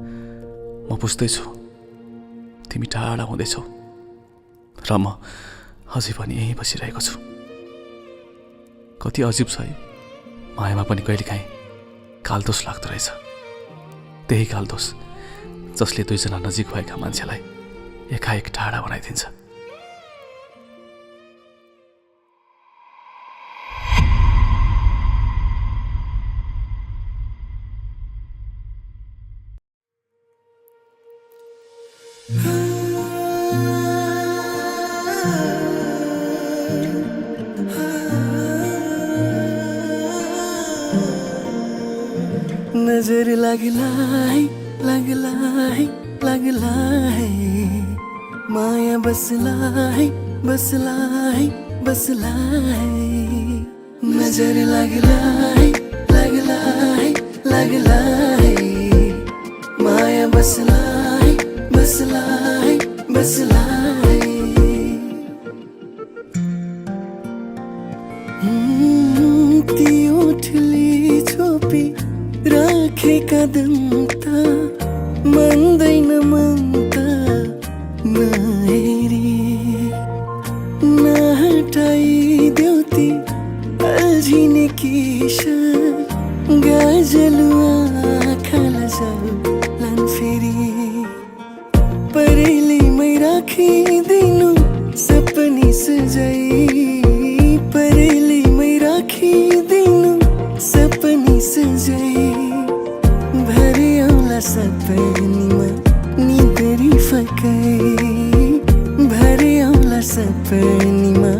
म बुझ्दैछु तिमी टाढा हुँदैछौ र म अझै पनि यहीँ बसिरहेको छु। कति अजिब छ है, मायामा पनि कहिलेकाहीँ कालदोष लाग्दो रहेछ। त्यही कालदोष जसले दुईजना नजिक भएका मान्छेलाई एकाएक टाढा बनाइदिन्छ। नजर लागलाई लागलाई लागलाई माया बसलाई बसलाई बसलाई नजर लागलाई लागलाई लागलाई माया बसलाई बसलाई बसलाई ती उठली छोपी राखे कदम त मंदैन मन त नहेरी नहटाई देउती अल्झिने केश गजलुआ खाला जाऊ लन फेरि परेलीमै राखिदिनु सपनी सजाई परेलीमै राखिदिनु सपनी सजाई भरे आउला सपनीमा निदरी फकाई भरे आउला सपनीमा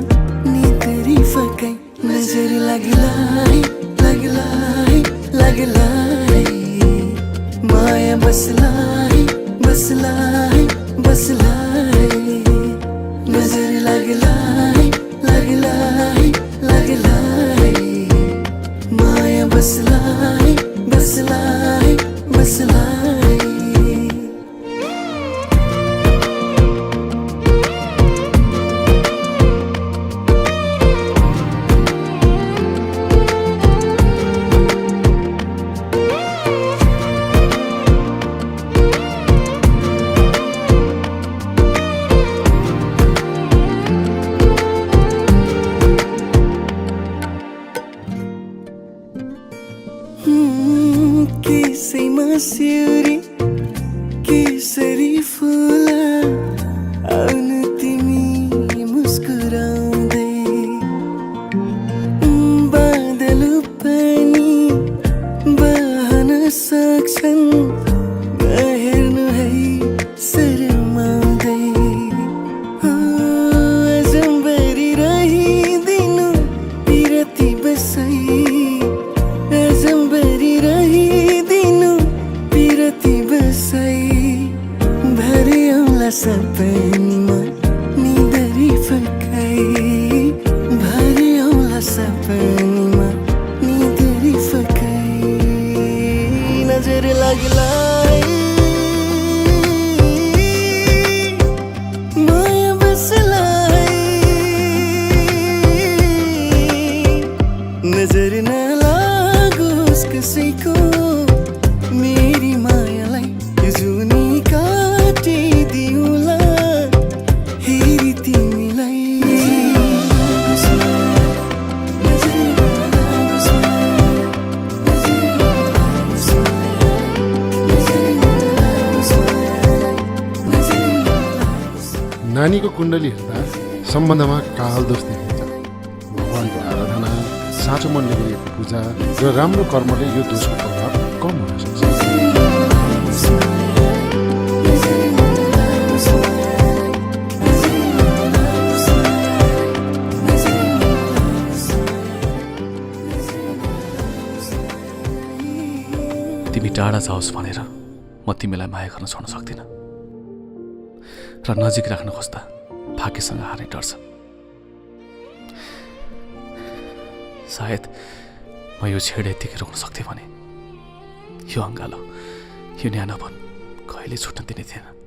निदरी फकाई नजर लागलाई लागलाई लागलाई माया बसलाई बसलाई बसलाई नजर लागलाई लागलाई लागलाई माया बसलाई बसलाई बसलाई केसैमा सिउरी केसरी फुल आउनु तिमी मुस्कुराउँदै बादल पनि बहन सक्छन् नहेर्नु है शरमाउँदै अजम्बरी रहिदिनु पिरती बसाई अजम्बरी रहिदिनु पिरती बसाई भरे आउला सपनीमा निदरी फकाई भरे आउला सपनीमा निदरी फकाई नजर लागलाई माया बसलाई नजर नलागोस् कसैको मेरी मायालाई जुनी काटिदिउँला हेरी तिमीलाई नानीको कुण्डली हेर्दा सम्बन्धमा कालदोष देखिन्छ। भगवानको आराधना, साँचो मनले गरिएको पूजा र राम्रो कर्मले यो दोषको प्रभाव कम हुन सक्छ। तिमी टाढा जाओस् भनेर म तिमीलाई माया गर्न छोड्न सक्दिनँ र नजिक राख्न खोज्दा भाग्यसँग हार्ने डर छ। सायद म यो छेड यत्तिकै रोक्न सक्थेँ भने यो अङ्गालो यो न्यानोपन कहिले छुट्न दिने थिएन।